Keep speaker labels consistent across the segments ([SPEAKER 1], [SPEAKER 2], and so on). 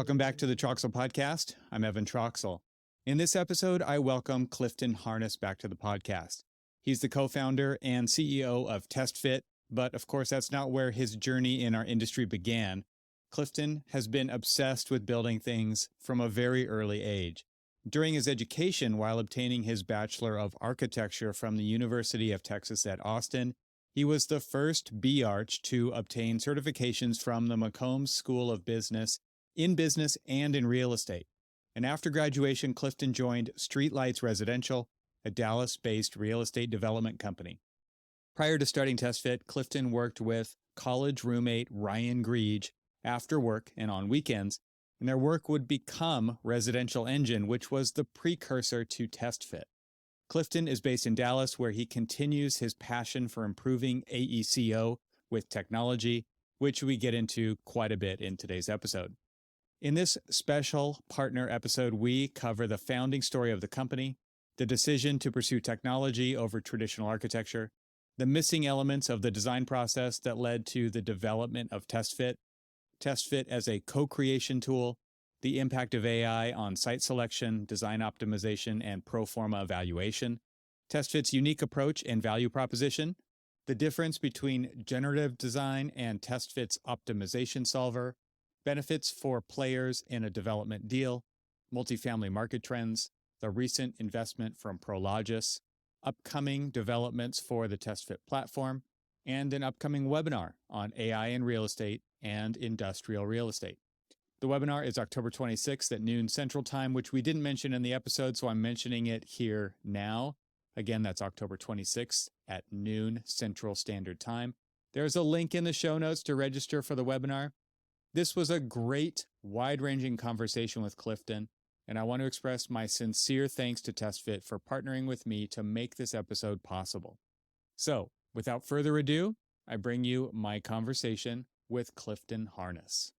[SPEAKER 1] Welcome back to the Troxel Podcast. I'm Evan Troxel. In this episode, I welcome Clifton Harness back to the podcast. He's the co-founder and CEO of TestFit, but of course, that's not where his journey in our industry began. Clifton has been obsessed with building things from a very early age. During his education, while obtaining his Bachelor of Architecture from the University of Texas at Austin, he was the first B-Arch to obtain certifications from the McCombs School of Business in business and in real estate. And after graduation, Clifton joined Streetlights Residential, a Dallas-based real estate development company. Prior to starting TestFit, Clifton worked with college roommate Ryan Greege after work and on weekends, and their work would become Residential Engine, which was the precursor to TestFit. Clifton is based in Dallas, where he continues his passion for improving AECO with technology, which we get into quite a bit in today's episode. In this special partner episode, we cover the founding story of the company, the decision to pursue technology over traditional architecture, the missing elements of the design process that led to the development of TestFit, TestFit as a co-creation tool, the impact of AI on site selection, design optimization, and pro forma valuation, TestFit's unique approach and value proposition, the difference between generative design and TestFit's optimization solver, benefits for players in a development deal, multifamily market trends, the recent investment from Prologis, upcoming developments for the TestFit platform, and an upcoming webinar on AI in real estate and industrial real estate. The webinar is October 26th at noon Central Time, which we didn't mention in the episode, so I'm mentioning it here now. Again, that's October 26th at noon Central Standard Time. There's a link in the show notes to register for the webinar. This was a great, wide-ranging conversation with Clifton, and I want to express my sincere thanks to TestFit for partnering with me to make this episode possible. So, without further ado, I bring you my conversation with Clifton Harness.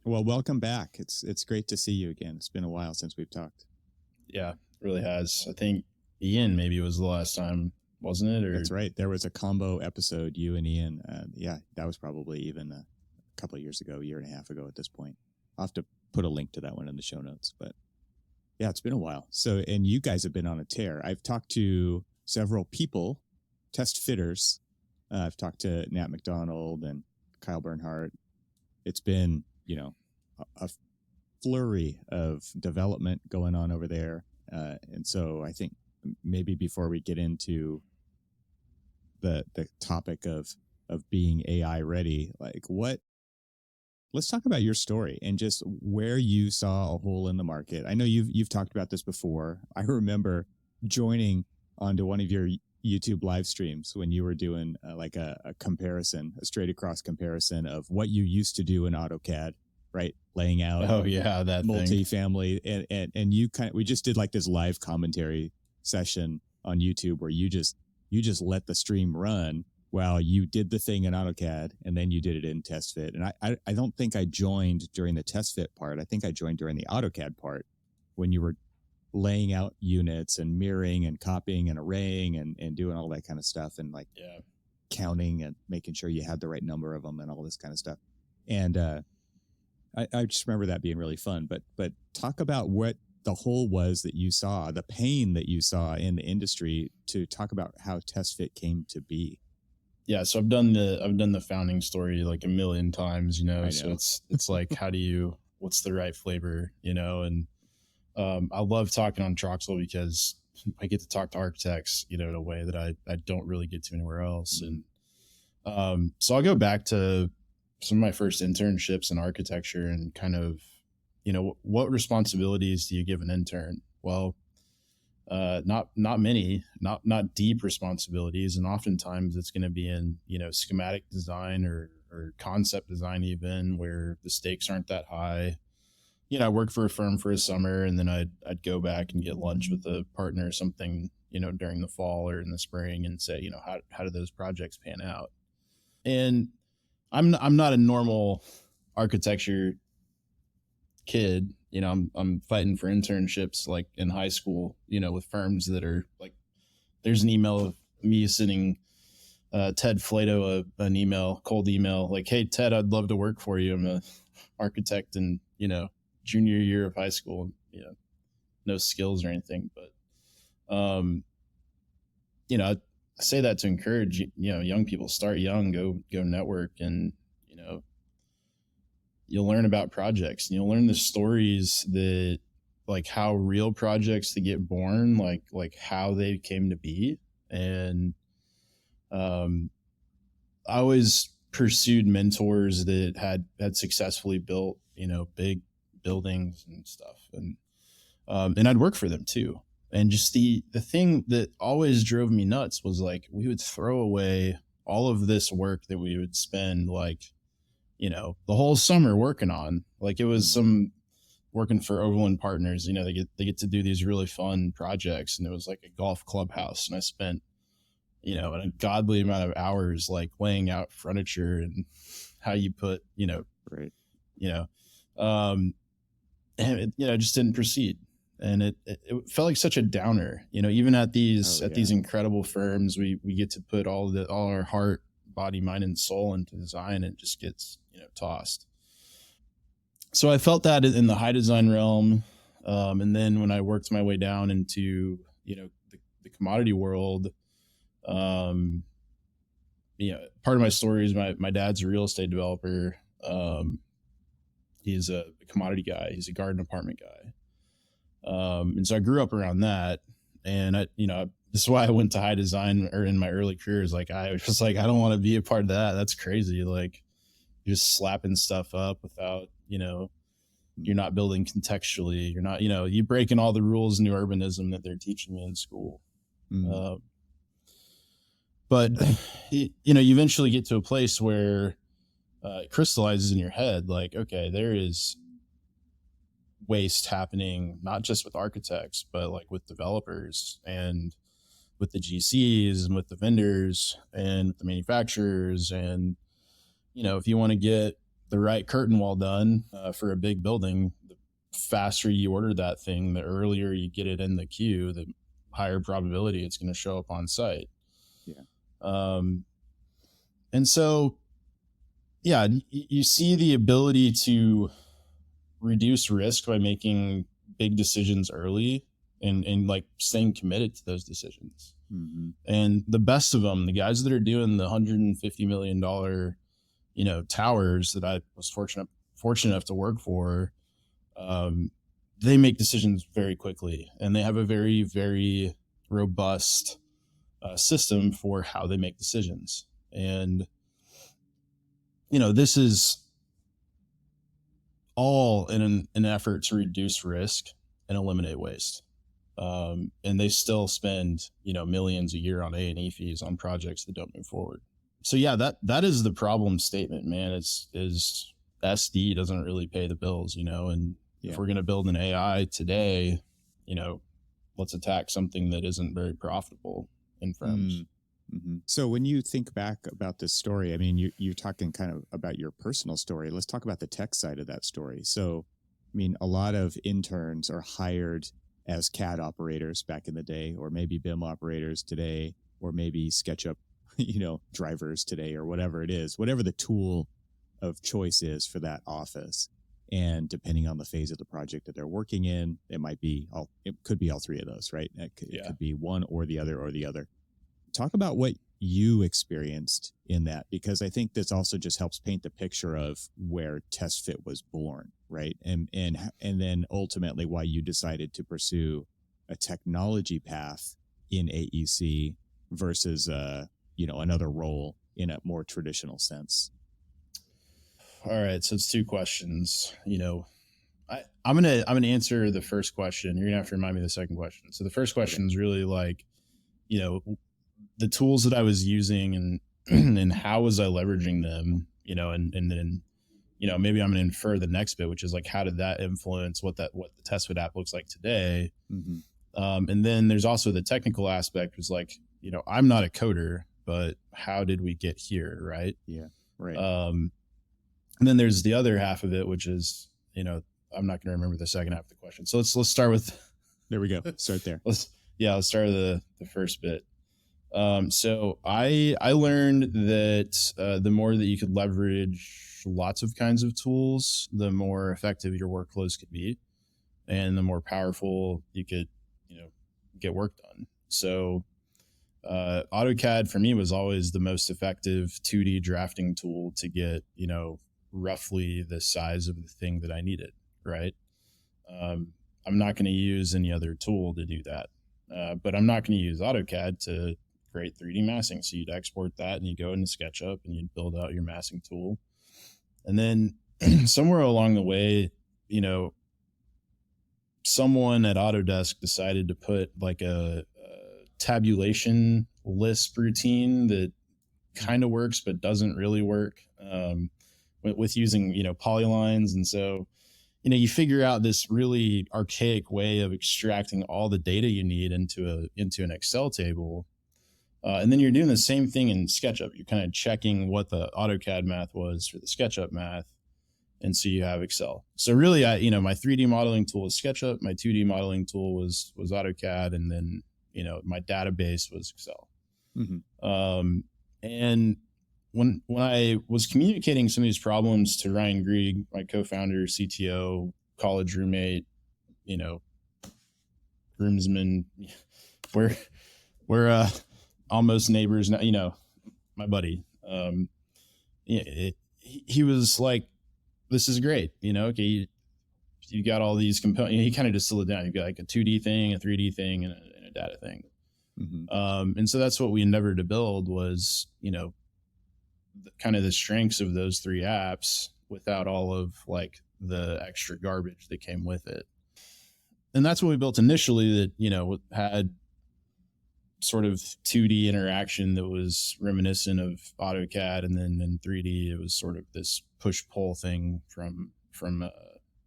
[SPEAKER 1] Well, welcome back. It's great to see you again. It's been a while since we've talked.
[SPEAKER 2] Yeah, it really has. I think Ian maybe was the last time, wasn't it? Or...
[SPEAKER 1] That's right. There was a combo episode, you and Ian. Yeah, that was probably even a couple of years ago, a year and a half ago at this point. I'll have to put a link to that one in the show notes. But yeah, it's been a while. So, and you guys have been on a tear. I've talked to several people, test fitters. I've talked to Nat McDonald and Kyle Bernhardt. It's been, a flurry of development going on over there. And so I think maybe before we get into the topic of being AI ready, let's talk about your story and just where you saw a hole in the market. I know you've talked about this before. I remember joining onto one of your YouTube live streams when you were doing a comparison, a straight across comparison of what you used to do in AutoCAD, right? Laying out
[SPEAKER 2] that
[SPEAKER 1] multifamily and we just did like this live commentary session on YouTube where you just let the stream run while you did the thing in AutoCAD and then you did it in TestFit. And I don't think I joined during the TestFit part. I think I joined during the AutoCAD part when you were laying out units and mirroring and copying and arraying and doing all that kind of stuff and counting and making sure you had the right number of them and all this kind of stuff. And I just remember that being really fun. But talk about what the hole was that you saw, the pain that you saw in the industry, to talk about how TestFit came to be.
[SPEAKER 2] Yeah, so I've done the founding story like a million times, So it's like, what's the right flavor, and I love talking on Troxel because I get to talk to architects, in a way that I don't really get to anywhere else. And so I'll go back to some of my first internships in architecture and kind of, what responsibilities do you give an intern? Well, not many, not deep responsibilities. And oftentimes it's going to be in, schematic design or concept design, even where the stakes aren't that high. I worked for a firm for a summer and then I'd go back and get lunch with a partner or something, during the fall or in the spring and say, how do those projects pan out? And I'm not a normal architecture kid. I'm fighting for internships like in high school, with firms that are like, there's an email me sending Ted Flato an cold email, like, "Hey Ted, I'd love to work for you. I'm a architect in, junior year of high school, no skills or anything." But I say that to encourage, young people, start young, go network, and you'll learn about projects, and you'll learn the stories that, like, how real projects to get born, like how they came to be. And I always pursued mentors that had successfully built, big buildings and stuff. And I'd work for them too. And just the thing that always drove me nuts was, like, we would throw away all of this work that we would spend, like, the whole summer working on. Like, it was some working for Overland Partners, they get to do these really fun projects, and it was like a golf clubhouse. And I spent, an ungodly amount of hours, like, laying out furniture and how you put,
[SPEAKER 1] right.
[SPEAKER 2] And it, just didn't proceed. And it felt like such a downer, even at these these incredible firms, we get to put all our heart, body, mind, and soul into design. It just gets, tossed. So I felt that in the high design realm. And then when I worked my way down into, the commodity world, part of my story is my dad's a real estate developer. He's a commodity guy. He's a garden apartment guy. And so I grew up around that. And this is why I went to high design, or in my early career, is like, I was just like, I don't want to be a part of that. That's crazy. Like, you're just slapping stuff up without, you're not building contextually. You're not, you breaking all the rules in new urbanism that they're teaching me in school. But you eventually get to a place where it crystallizes in your head, like, okay, there is waste happening, not just with architects, but like with developers and with the GCs and with the vendors and with the manufacturers. And, if you want to get the right curtain wall done for a big building, the faster you order that thing, the earlier you get it in the queue, the higher probability it's going to show up on site. Yeah. And so, yeah, you see the ability to reduce risk by making big decisions early and like staying committed to those decisions. Mm-hmm. And the best of them, the guys that are doing the $150 million, towers that I was fortunate enough to work for, they make decisions very quickly, and they have a very, very robust system for how they make decisions. And, this is all in an effort to reduce risk and eliminate waste. And they still spend, millions a year on A&E fees on projects that don't move forward. So yeah, that is the problem statement, man. Is SD doesn't really pay the bills, and if we're going to build an AI today, let's attack something that isn't very profitable in firms.
[SPEAKER 1] Mm-hmm. So when you think back about this story, I mean, you're talking kind of about your personal story. Let's talk about the tech side of that story. So, I mean, a lot of interns are hired as CAD operators back in the day, or maybe BIM operators today, or maybe SketchUp, drivers today, or whatever it is, whatever the tool of choice is for that office. And depending on the phase of the project that they're working in, it could be all three of those, right? It could be one or the other. Talk about what you experienced in that, because I think this also just helps paint the picture of where TestFit was born, right? And then ultimately why you decided to pursue a technology path in AEC versus another role in a more traditional sense.
[SPEAKER 2] All right, so it's two questions. I'm gonna answer the first question. You're gonna have to remind me of the second question. So the first question is really like, the tools that I was using and and how was I leveraging them, and then, maybe I'm going to infer the next bit, which is like, how did that influence what the TestFit app looks like today? Mm-hmm. And then there's also the technical aspect, was like, I'm not a coder, but how did we get here? Right.
[SPEAKER 1] Yeah. Right.
[SPEAKER 2] And then there's the other half of it, which is, I'm not going to remember the second half of the question. So let's start with,
[SPEAKER 1] there we go. Start there.
[SPEAKER 2] Let's start with the first bit. So I learned that the more that you could leverage lots of kinds of tools, the more effective your workflows could be, and the more powerful you could, get work done. So AutoCAD for me was always the most effective 2D drafting tool to get, roughly the size of the thing that I needed. Right. I'm not going to use any other tool to do that. But I'm not going to use AutoCAD to create 3D massing. So you'd export that and you go into SketchUp and you'd build out your massing tool. And then somewhere along the way, someone at Autodesk decided to put like a tabulation Lisp routine that kind of works, but doesn't really work with using, polylines. And so, you figure out this really archaic way of extracting all the data you need into an Excel table. And then you're doing the same thing in SketchUp. You're kind of checking what the AutoCAD math was for the SketchUp math. And so you have Excel. So really, my 3D modeling tool was SketchUp. My 2D modeling tool was AutoCAD. And then, my database was Excel. Mm-hmm. And when I was communicating some of these problems to Ryan Grieg, my co-founder, CTO, college roommate, groomsman, we're almost neighbors now, my buddy. He was like, this is great. Okay, you got all these components. He kind of distilled it down. You've got like a 2D thing, a 3D thing, and a data thing. Mm-hmm. And so that's what we endeavored to build was, kind of the strengths of those three apps without all of like the extra garbage that came with it. And that's what we built initially that, had sort of 2D interaction that was reminiscent of AutoCAD. And then in 3D, it was sort of this push-pull thing from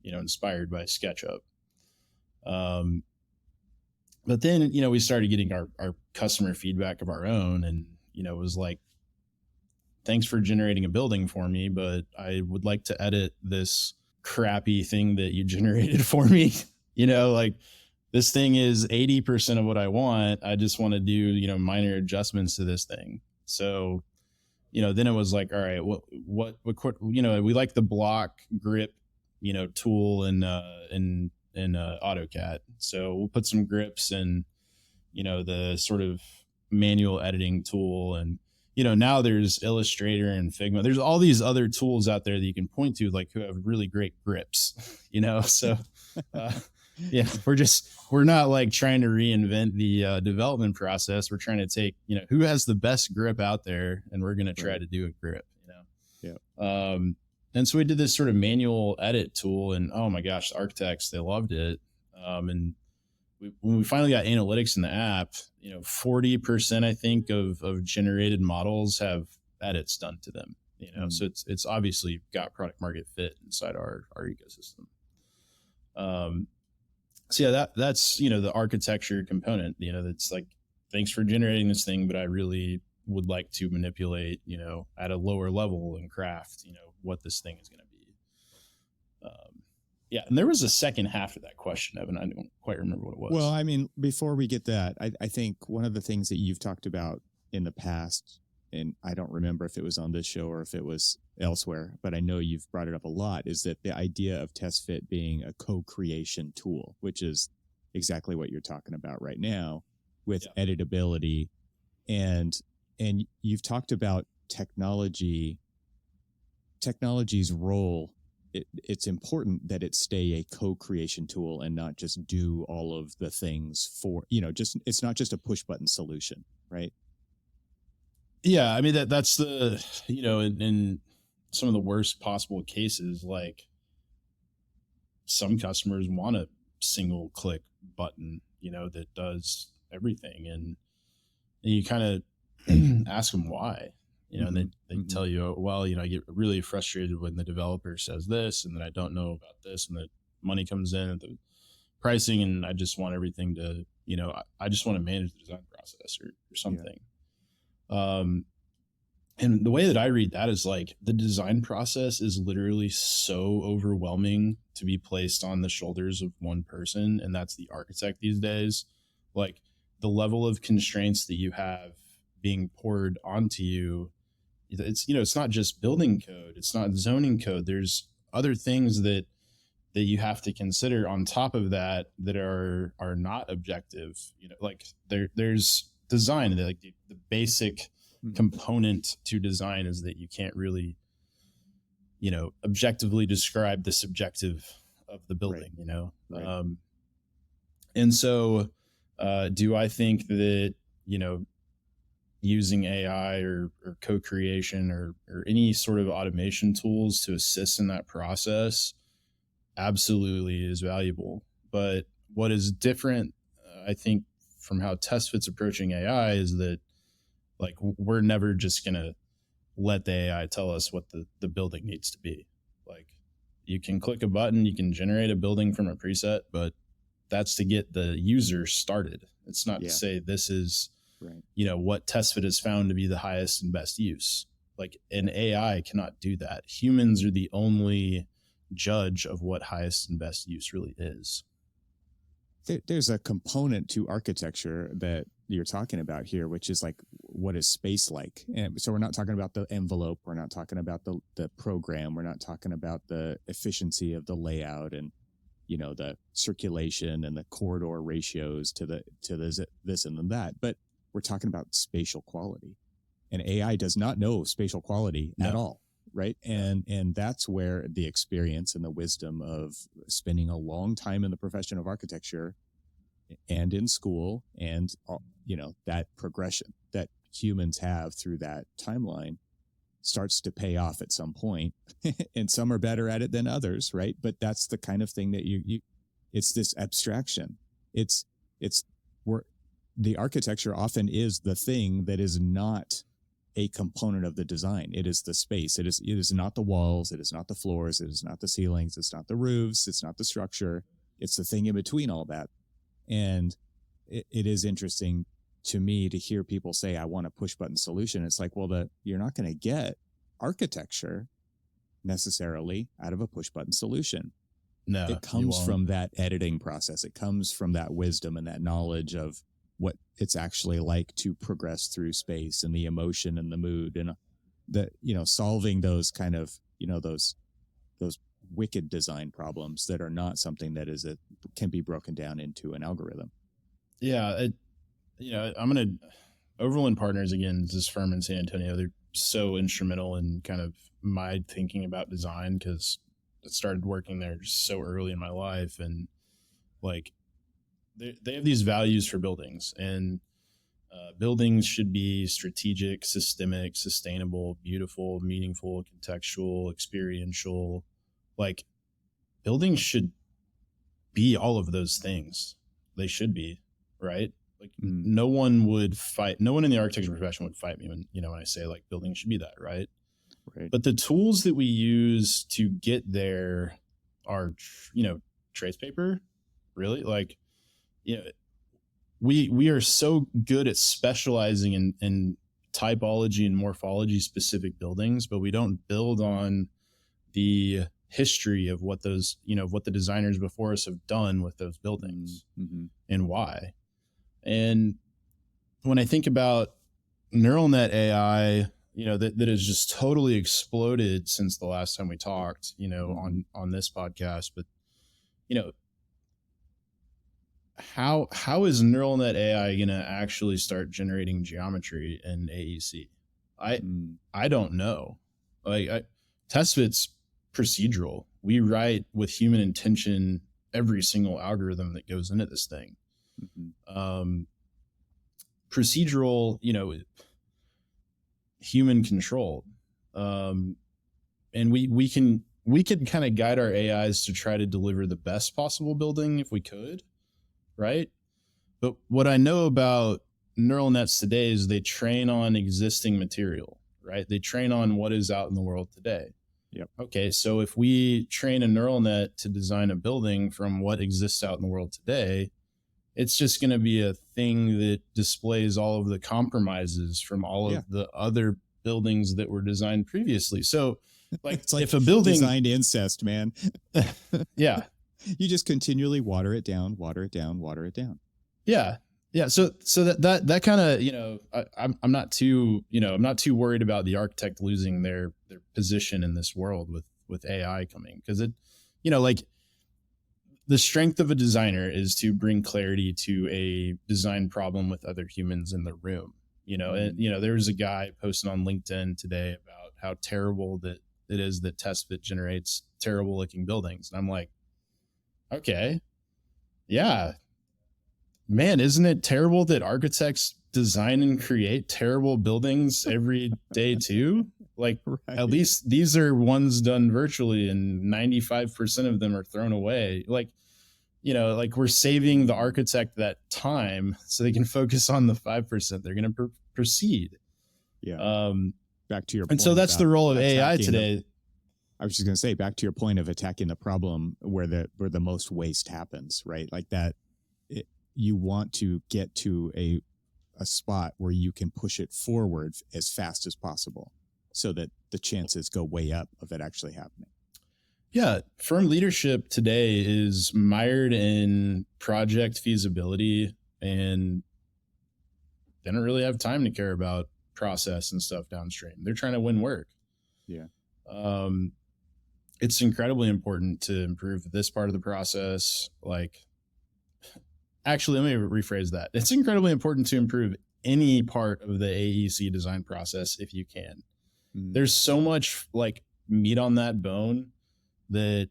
[SPEAKER 2] inspired by SketchUp. But then, we started getting our customer feedback of our own, and, it was like, thanks for generating a building for me, but I would like to edit this crappy thing that you generated for me. Like this thing is 80% of what I want. I just want to do, minor adjustments to this thing. So, then it was like, all right, what, we like the block grip, tool in AutoCAD. So we'll put some grips and, the sort of manual editing tool. And, now there's Illustrator and Figma. There's all these other tools out there that you can point to, like who have really great grips, so, yeah, we're not like trying to reinvent the development process. We're trying to take, who has the best grip out there, and we're going to try to do a grip, Yeah. And so we did this sort of manual edit tool, and oh my gosh, the architects, they loved it. And when we finally got analytics in the app, 40%, I think, of generated models have edits done to them, so it's obviously got product market fit inside our ecosystem. So yeah, that's, the architecture component, that's like, thanks for generating this thing, but I really would like to manipulate, at a lower level and craft, what this thing is going to be. Yeah. And there was a second half of that question, Evan. I don't quite remember what it was.
[SPEAKER 1] Well, I mean, before we get that, I think one of the things that you've talked about in the past, and I don't remember if it was on this show or if it was elsewhere, but I know you've brought it up a lot, is that the idea of TestFit being a co-creation tool, which is exactly what you're talking about right now with editability. And you've talked about technology's role. It's important that it stay a co-creation tool and not just do all of the things for, it's not just a push button solution, right?
[SPEAKER 2] Yeah. I mean, that's the, in some of the worst possible cases, like some customers want a single click button, that does everything. And you kind of ask them why. And they tell you, well, I get really frustrated when the developer says this, and then I don't know about this, and the money comes in at the pricing, and I just want everything to, I just want to manage the design process or something. Yeah. And the way that I read that is like the design process is literally so overwhelming to be placed on the shoulders of one person, and that's the architect these days. Like the level of constraints that you have being poured onto you. It's, it's not just building code, it's not zoning code. There's other things that you have to consider on top of that are not objective. Like there's design, like the basic component to design is that you can't really, objectively describe the subjective of the building,
[SPEAKER 1] Right.
[SPEAKER 2] And so do I think that, using AI or co-creation or any sort of automation tools to assist in that process absolutely is valuable. But what is different, I think, from how TestFit's approaching AI is that, like, we're never just going to let the AI tell us what the building needs to be. Like, you can click a button, you can generate a building from a preset, but that's to get the user started. It's not to say this is, what TestFit has found to be the highest and best use. Like, an AI cannot do that. Humans are the only judge of what highest and best use really is.
[SPEAKER 1] There's a component to architecture that you're talking about here, which is like, what is space like? And so we're not talking about the envelope. We're not talking about the program. We're not talking about the efficiency of the layout and, the circulation and the corridor ratios to this and that. But we're talking about spatial quality, and AI does not know spatial quality at all. Right. And that's where the experience and the wisdom of spending a long time in the profession of architecture and in school and, that progression that humans have through that timeline starts to pay off at some point. And some are better at it than others. Right. But that's the kind of thing that it's this abstraction. It's where the architecture often is the thing that is not a component of the design. It is the space. It is not the walls. It is not the floors. It is not the ceilings. It's not the roofs. It's not the structure. It's the thing in between all that. And it is interesting to me to hear people say, I want a push button solution. It's like, well, you're not going to get architecture necessarily out of a push button solution.
[SPEAKER 2] No,
[SPEAKER 1] it comes from that editing process. It comes from that wisdom and that knowledge of what it's actually like to progress through space and the emotion and the mood and solving those kind of, those wicked design problems that are not something that can be broken down into an algorithm.
[SPEAKER 2] Yeah. Overland Partners, again, is this firm in San Antonio. They're so instrumental in kind of my thinking about design, because I started working there just so early in my life. And like, they have these values for buildings, and buildings should be strategic, systemic, sustainable, beautiful, meaningful, contextual, experiential. Like, buildings should be all of those things. They should be, right? Like, no one in the architecture profession would fight me when I say, like, buildings should be that, right? But the tools that we use to get there are, trace paper, really. Like, we are so good at specializing in typology and morphology specific buildings, but we don't build on the history of what those, what the designers before us have done with those buildings and why. And when I think about neural net AI, that has just totally exploded since the last time we talked, on this podcast, but, how is neural net AI going to actually start generating geometry in AEC? I don't know. Like, TestFit's procedural. We write with human intention every single algorithm that goes into this thing. Procedural, human controlled. And we can kind of guide our AIs to try to deliver the best possible building if we could. Right. But what I know about neural nets today is they train on existing material, right? They train on what is out in the world today.
[SPEAKER 1] Yep.
[SPEAKER 2] Okay. So if we train a neural net to design a building from what exists out in the world today, it's just going to be a thing that displays all of the compromises from all of the other buildings that were designed previously. So like,
[SPEAKER 1] it's like
[SPEAKER 2] if a building
[SPEAKER 1] designed incest, man.
[SPEAKER 2] Yeah.
[SPEAKER 1] You just continually water it down, water it down, water it down.
[SPEAKER 2] Yeah. Yeah. So that kind of, I'm not too, I'm not too worried about the architect losing their position in this world with AI coming. Cause it, like the strength of a designer is to bring clarity to a design problem with other humans in the room. And there was a guy posting on LinkedIn today about how terrible that it is that TestFit generates terrible looking buildings. And I'm like, okay, yeah, man, isn't it terrible that architects design and create terrible buildings every day too? Like, right. At least these are ones done virtually and 95% of them are thrown away. Like, like we're saving the architect that time so they can focus on the 5% they're going to proceed.
[SPEAKER 1] Yeah. Back to your point.
[SPEAKER 2] And so that's the role of AI today.
[SPEAKER 1] I was just going to say, back to your point of attacking the problem where the most waste happens, right? Like that, you want to get to a spot where you can push it forward as fast as possible so that the chances go way up of it actually happening.
[SPEAKER 2] Yeah, firm leadership today is mired in project feasibility, and they don't really have time to care about process and stuff downstream. They're trying to win work.
[SPEAKER 1] Yeah.
[SPEAKER 2] It's incredibly important to improve this part of the process. Like, actually, let me rephrase that. It's incredibly important to improve any part of the AEC design process if you can. Mm-hmm. There's so much like meat on that bone that,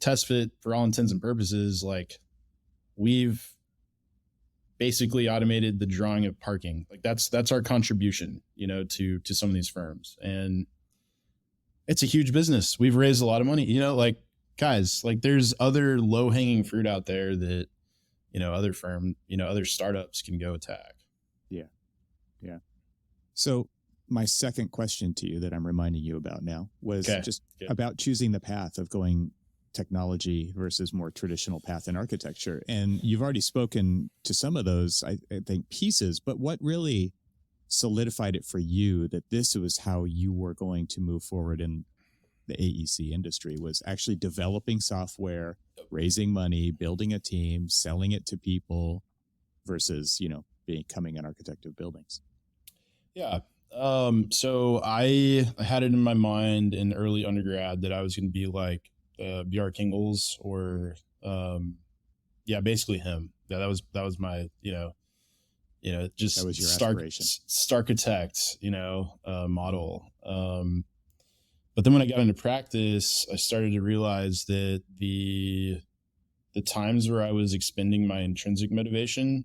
[SPEAKER 2] TestFit, for all intents and purposes, like we've basically automated the drawing of parking. Like that's our contribution, to some of these firms. And it's a huge business. We've raised a lot of money, like guys, like there's other low hanging fruit out there that, other startups can go attack.
[SPEAKER 1] Yeah. Yeah. So my second question to you that I'm reminding you about now was about choosing the path of going technology versus more traditional path in architecture. And you've already spoken to some of those, I think, pieces, but what really solidified it for you that this was how you were going to move forward in the AEC industry was actually developing software, raising money, building a team, selling it to people versus, becoming an architect of buildings?
[SPEAKER 2] Yeah. So I had it in my mind in early undergrad that I was going to be like B.R. Kingles or, basically him. Yeah, that was my, just
[SPEAKER 1] that was your aspiration.
[SPEAKER 2] Starchitect, model. But then when I got into practice, I started to realize that the times where I was expending my intrinsic motivation,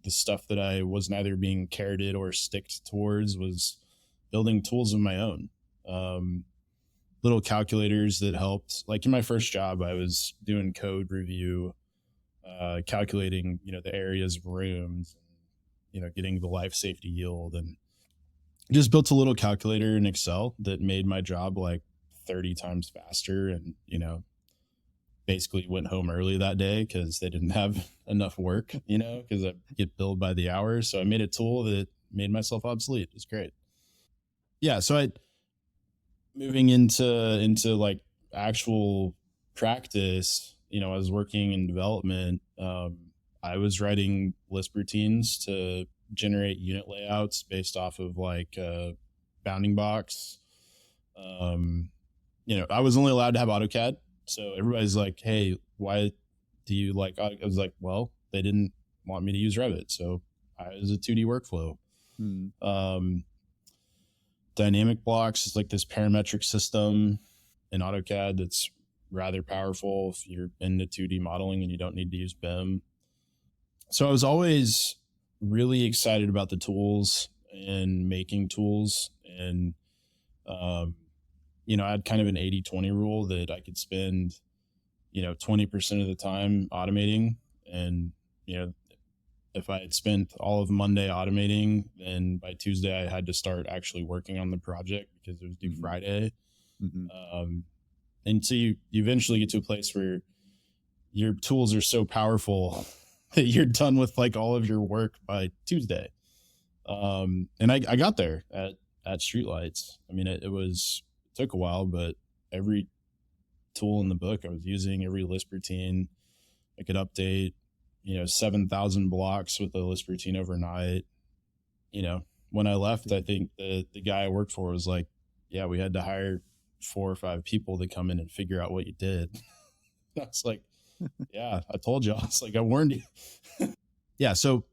[SPEAKER 2] the stuff that I was neither being carroted or sticked towards, was building tools of my own. Little calculators that helped. Like in my first job, I was doing code review, calculating, the areas of rooms, getting the life safety yield, and just built a little calculator in Excel that made my job like 30 times faster. And, basically went home early that day because they didn't have enough work, because I get billed by the hour. So I made a tool that made myself obsolete. It was great. Yeah. So moving into like actual practice, I was working in development. I was writing Lisp routines to generate unit layouts based off of like bounding box. I was only allowed to have AutoCAD. So everybody's like, hey, why do you like, I was like, well, they didn't want me to use Revit. So I was a 2D workflow. Dynamic blocks is like this parametric system in AutoCAD that's rather powerful if you're into 2D modeling and you don't need to use BIM. So I was always really excited about the tools and making tools. And, I had kind of an 80-20 rule that I could spend, 20% of the time automating. And, if I had spent all of Monday automating, then by Tuesday I had to start actually working on the project because it was due Friday. And so you eventually get to a place where your tools are so powerful that you're done with like all of your work by Tuesday. And I got there at Streetlights. I mean, it took a while, but every tool in the book I was using, every Lisp routine I could update. 7,000 blocks with a list routine overnight. When I left, I think the guy I worked for was like, yeah, we had to hire 4 or 5 people to come in and figure out what you did. I was like, yeah, I told you. I was like, I warned you. Yeah. So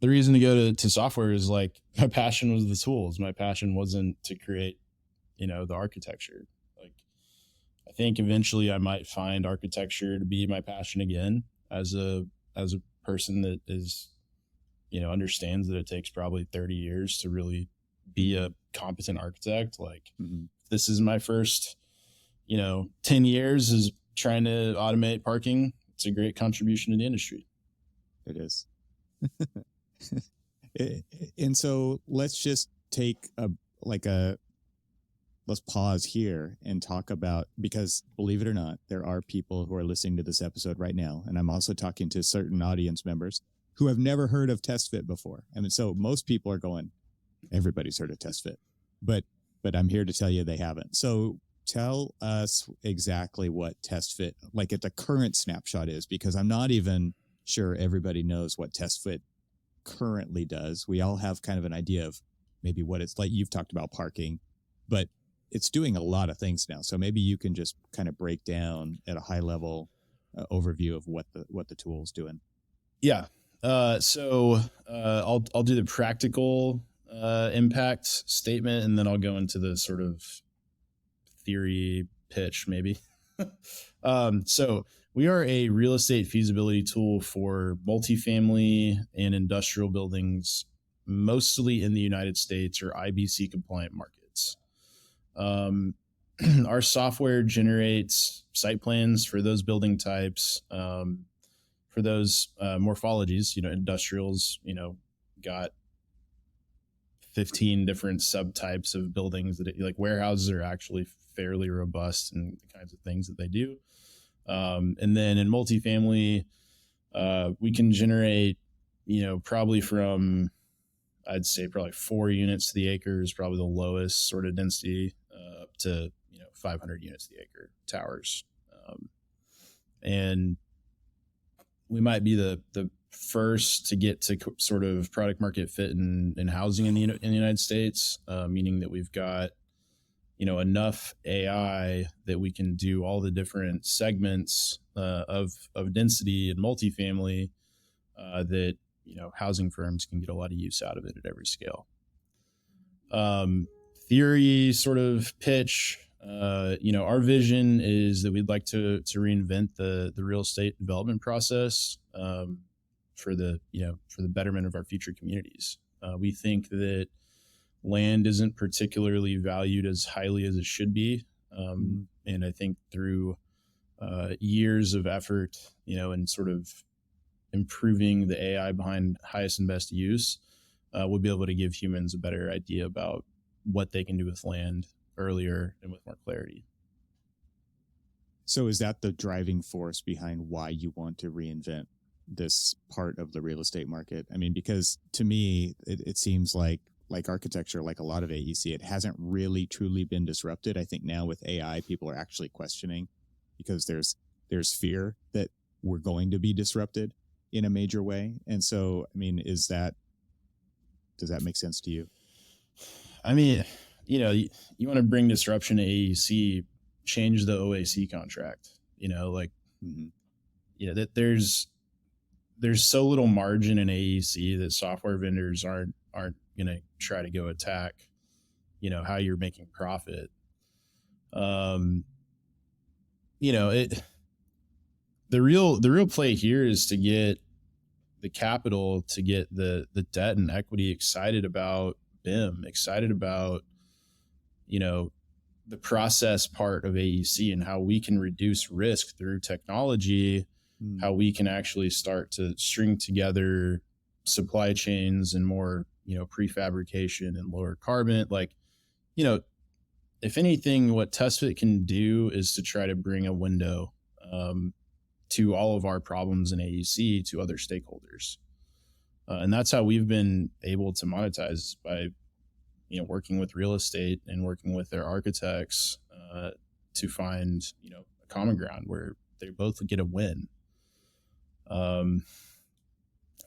[SPEAKER 2] the reason to go to software is like, my passion was the tools. My passion wasn't to create, the architecture. Like, I think eventually I might find architecture to be my passion again, as a person that is, understands that it takes probably 30 years to really be a competent architect. Like, this is my first, 10 years is trying to automate parking. It's a great contribution to the industry.
[SPEAKER 1] It is. And so let's just take let's pause here and talk about, because believe it or not, there are people who are listening to this episode right now. And I'm also talking to certain audience members who have never heard of TestFit before. I mean, so most people are going, everybody's heard of TestFit, but I'm here to tell you they haven't. So tell us exactly what TestFit, like at the current snapshot, is, because I'm not even sure everybody knows what TestFit currently does. We all have kind of an idea of maybe what it's like. You've talked about parking, but it's doing a lot of things now. So maybe you can just kind of break down at a high level overview of what the tool is doing.
[SPEAKER 2] Yeah. So I'll do the practical impact statement, and then I'll go into the sort of theory pitch maybe. So we are a real estate feasibility tool for multifamily and industrial buildings, mostly in the United States or IBC compliant markets. Our software generates site plans for those building types, for those morphologies. Industrials, got 15 different subtypes of buildings that like warehouses are actually fairly robust in the kinds of things that they do. And then in multifamily, we can generate, probably from, I'd say probably 4 units to the acre is probably the lowest sort of density, up to 500 units to the acre towers. And we might be the first to get to sort of product market fit in housing in the United States, meaning that we've got enough AI that we can do all the different segments of density and multifamily that housing firms can get a lot of use out of it at every scale. Theory sort of pitch. Our vision is that we'd like to reinvent the real estate development process for the betterment of our future communities. We think that land isn't particularly valued as highly as it should be, and I think through years of effort, and sort of improving the AI behind highest and best use, we'll be able to give humans a better idea about what they can do with land earlier and with more clarity.
[SPEAKER 1] So is that the driving force behind why you want to reinvent this part of the real estate market? I mean, because to me, it seems like architecture, like a lot of AEC, it hasn't really truly been disrupted. I think now with AI, people are actually questioning, because there's fear that we're going to be disrupted in a major way. And so, I mean, does that make sense to you?
[SPEAKER 2] I mean, you want to bring disruption to AEC, change the OAC contract, that there's so little margin in AEC that software vendors aren't going to try to go attack, how you're making profit. The real play here is to get the capital, to get the debt and equity excited about BIM, excited about, the process part of AEC and how we can reduce risk through technology, how we can actually start to string together supply chains and more, prefabrication and lower carbon. Like, if anything, what TestFit can do is to try to bring a window to all of our problems in AEC to other stakeholders. And that's how we've been able to monetize, by working with real estate and working with their architects to find a common ground where they both get a win.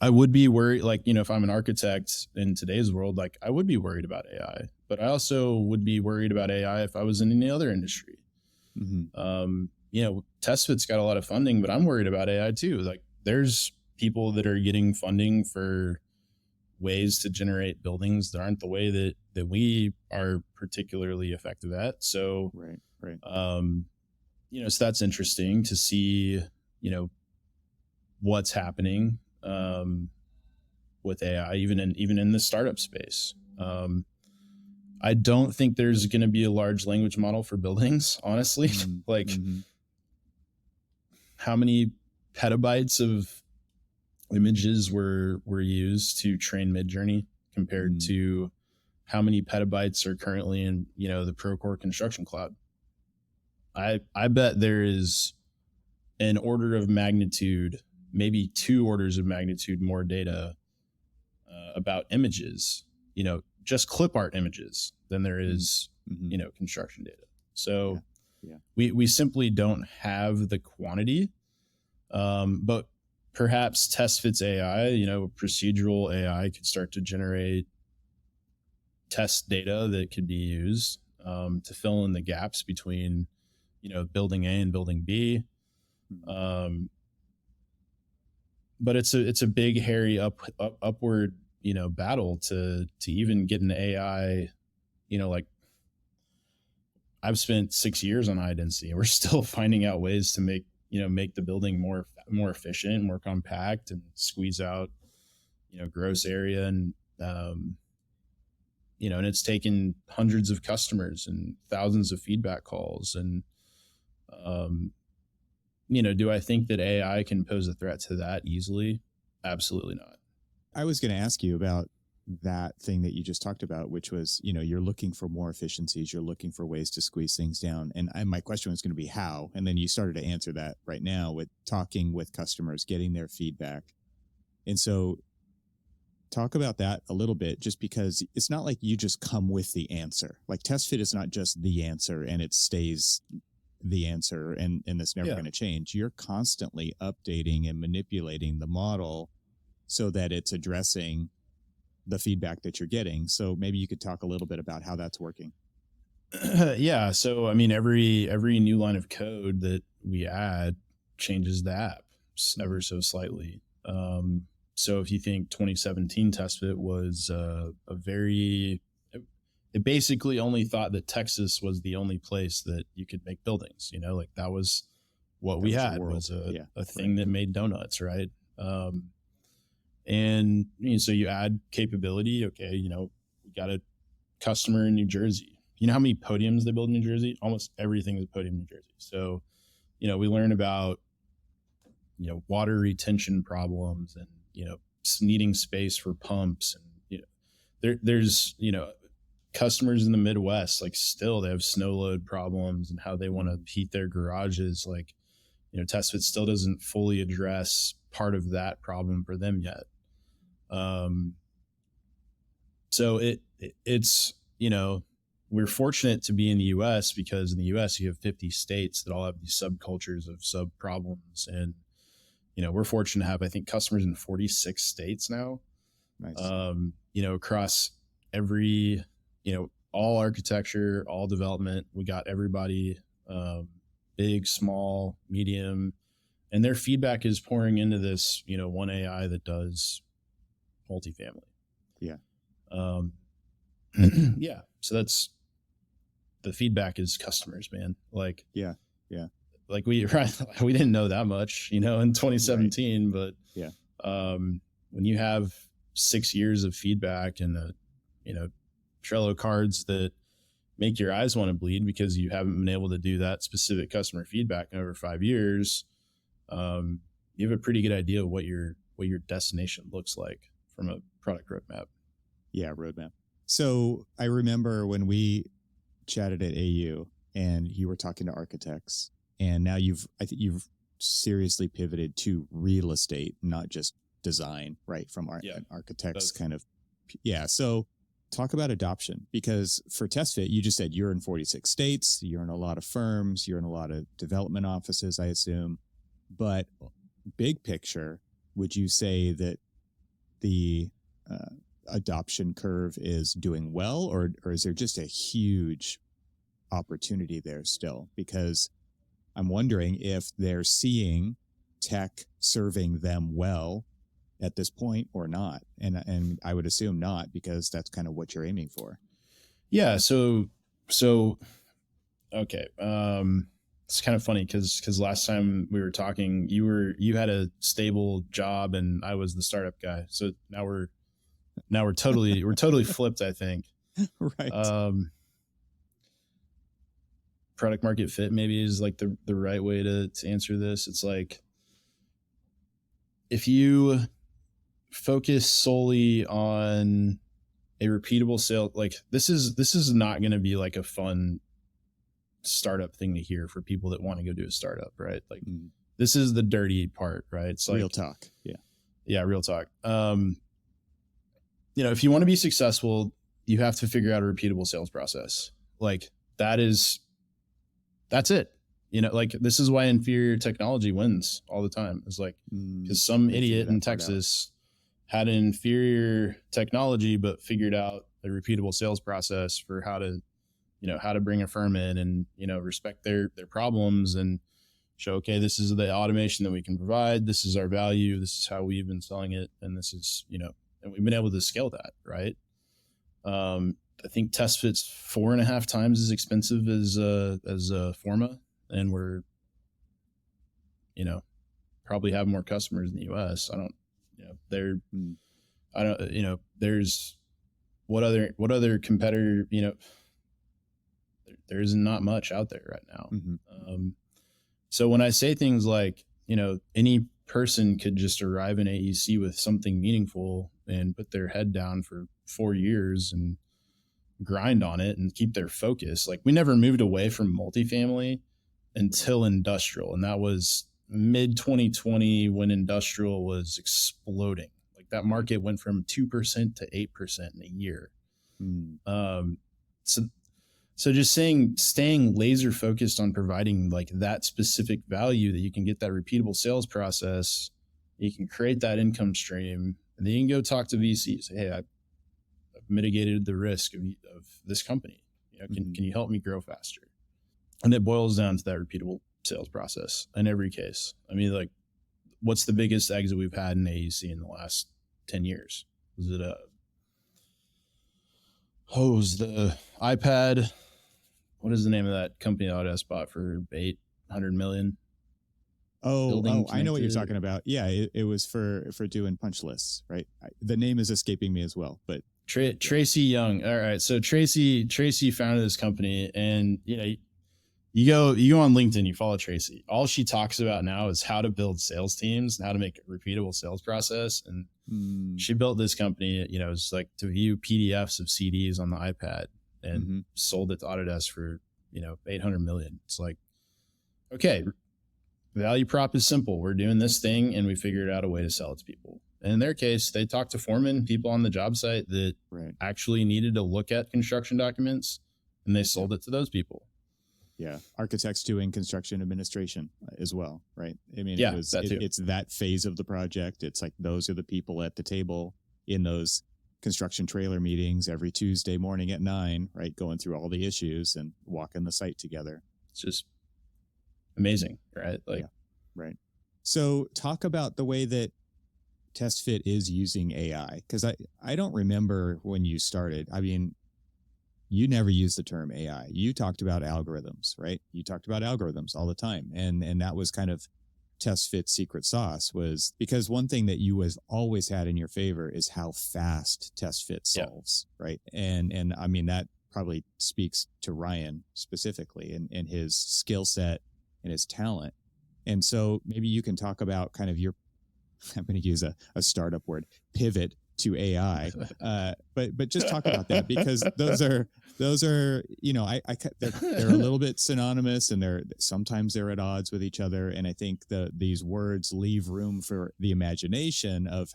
[SPEAKER 2] I would be worried, like, if I'm an architect in today's world, like I would be worried about AI, but I also would be worried about AI if I was in any other industry. Mm-hmm. TestFit's got a lot of funding, but I'm worried about AI too. Like there's people that are getting funding for ways to generate buildings that aren't the way that we are particularly effective at. So,
[SPEAKER 1] right.
[SPEAKER 2] So that's interesting to see, what's happening with AI, even in the startup space. I don't think there's going to be a large language model for buildings, honestly. Like, how many petabytes of images were used to train Midjourney compared to how many petabytes are currently in the Procore Construction Cloud? I bet there is an order of magnitude, maybe 2 orders of magnitude more data about images, just clip art images, than there is construction data. So we simply don't have the quantity, but perhaps TestFit's AI, procedural AI, could start to generate test data that could be used to fill in the gaps between building A and building B. But it's a big, hairy upward battle to even get an AI. Like I've spent 6 years on high density, and we're still finding out ways to make the building more efficient, more compact, and squeeze out gross area. And and it's taken hundreds of customers and thousands of feedback calls. And do I think that AI can pose a threat to that easily? Absolutely not.
[SPEAKER 1] I was going to ask you about that thing that you just talked about, which was, you're looking for more efficiencies. You're looking for ways to squeeze things down. And my question was going to be how, and then you started to answer that right now with talking with customers, getting their feedback. And so talk about that a little bit, just because it's not like you just come with the answer. Like TestFit is not just the answer and it stays the answer and it's never going to change. You're constantly updating and manipulating the model so that it's addressing the feedback that you're getting. So maybe you could talk a little bit about how that's working.
[SPEAKER 2] Yeah. So, I mean, every new line of code that we add changes the app ever so slightly. So if you think 2017 TestFit was it basically only thought that Texas was the only place that you could make buildings, like that was what we had, was a thing that made donuts. Right. And so you add capability. Okay. We got a customer in New Jersey. You know how many podiums they build in New Jersey? Almost everything is a podium in New Jersey. So, we learn about, water retention problems and, needing space for pumps. And, there's, customers in the Midwest, like still they have snow load problems and how they want to heat their garages. Like, TestFit still doesn't fully address part of that problem for them yet. So it's, we're fortunate to be in the US, because in the US you have 50 states that all have these subcultures of sub problems. And, we're fortunate to have, I think, customers in 46 states now. Nice. Across every, all architecture, all development. We got everybody, big, small, medium, and their feedback is pouring into this, one AI that does multifamily.
[SPEAKER 1] Yeah.
[SPEAKER 2] Yeah. So that's, the feedback is customers, man. Like,
[SPEAKER 1] yeah.
[SPEAKER 2] Like we didn't know that much, in 2017, right. But when you have 6 years of feedback and Trello cards that make your eyes want to bleed because you haven't been able to do that specific customer feedback in over 5 years, you have a pretty good idea of what your destination looks like from a product roadmap.
[SPEAKER 1] Yeah, roadmap. So I remember when we chatted at AU and you were talking to architects, and now I think you've seriously pivoted to real estate, not just design, right? From an architect's kind of, So talk about adoption, because for TestFit, you just said you're in 46 states, you're in a lot of firms, you're in a lot of development offices, I assume. But big picture, would you say that the adoption curve is doing well, or is there just a huge opportunity there still? Because I'm wondering if they're seeing tech serving them well at this point or not. And I would assume not, because that's kind of what you're aiming for.
[SPEAKER 2] Yeah. So okay. It's kind of funny because last time we were talking, you had a stable job and I was the startup guy. So now we're totally flipped, I think.
[SPEAKER 1] Right.
[SPEAKER 2] Product market fit maybe is like the right way to answer this. It's like, if you focus solely on a repeatable sale, like this is not going to be like a fun startup thing to hear for people that want to go do a startup, right? Like this is the dirty part, right? It's like
[SPEAKER 1] real talk.
[SPEAKER 2] Yeah, real talk. If you want to be successful, you have to figure out a repeatable sales process. Like that's it. Like this is why inferior technology wins all the time. It's like, because some idiot in Texas had an inferior technology, but figured out a repeatable sales process for how to bring a firm in and, respect their problems and show, okay, this is the automation that we can provide. This is our value. This is how we've been selling it. And this is, and we've been able to scale that. Right. I think TestFit's 4.5 times as expensive as Forma. And we're, probably have more customers in the US. There's what other competitor, there's not much out there right now. So when I say things like, any person could just arrive in AEC with something meaningful and put their head down for 4 years and grind on it and keep their focus. Like we never moved away from multifamily until industrial. And that was mid 2020 when industrial was exploding. Like that market went from 2% to 8% in a year. So just staying laser focused on providing like that specific value that you can get that repeatable sales process, you can create that income stream, and then you can go talk to VCs. Say, hey, I've mitigated the risk of this company. Can you help me grow faster? And it boils down to that repeatable sales process in every case. I mean, like, what's the biggest exit we've had in AEC in the last 10 years? Was it the iPad? What is the name of that company that Autodesk bought for $800 million?
[SPEAKER 1] I know what you're talking about. Yeah, it was for doing punch lists, right? The name is escaping me as well, but
[SPEAKER 2] Tracy Young. All right, so Tracy founded this company, and you go on LinkedIn, you follow Tracy. All she talks about now is how to build sales teams and how to make a repeatable sales process. And she built this company. It's like to view PDFs of CDs on the iPad and sold it to Autodesk for $800 million. It's like, okay, value prop is simple. We're doing this thing, and we figured out a way to sell it to people. And in their case, they talked to foremen, people on the job site that actually needed to look at construction documents, and they sold it to those people.
[SPEAKER 1] Yeah. Architects doing construction administration as well, right? I mean,
[SPEAKER 2] yeah,
[SPEAKER 1] it's that phase of the project. It's like those are the people at the table in those construction trailer meetings every Tuesday morning at 9, right? Going through all the issues and walking the site together.
[SPEAKER 2] It's just amazing, right? Like,
[SPEAKER 1] right. So talk about the way that TestFit is using AI, because I don't remember when you started. I mean, you never used the term AI. You talked about algorithms, right? You talked about algorithms all the time. And that was kind of TestFit's secret sauce, was because one thing that you has always had in your favor is how fast TestFit solves, right? And I mean, that probably speaks to Ryan specifically and his skill set and his talent. And so maybe you can talk about kind of your, I'm going to use a startup word, pivot to AI, but just talk about that, because those are they're a little bit synonymous, and sometimes they're at odds with each other, and I think these words leave room for the imagination of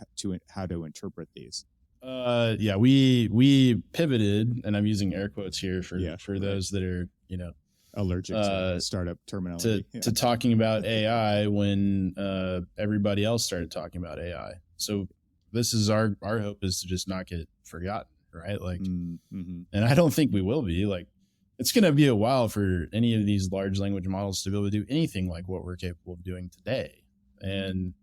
[SPEAKER 1] how to interpret these.
[SPEAKER 2] We pivoted, and I'm using air quotes here for those that are
[SPEAKER 1] allergic to startup terminology
[SPEAKER 2] to talking about AI when everybody else started talking about AI. So this is our hope is to just not get forgotten, right? Like,
[SPEAKER 1] mm-hmm.
[SPEAKER 2] and I don't think we will be. Like, it's going to be a while for any of these large language models to be able to do anything like what we're capable of doing today. And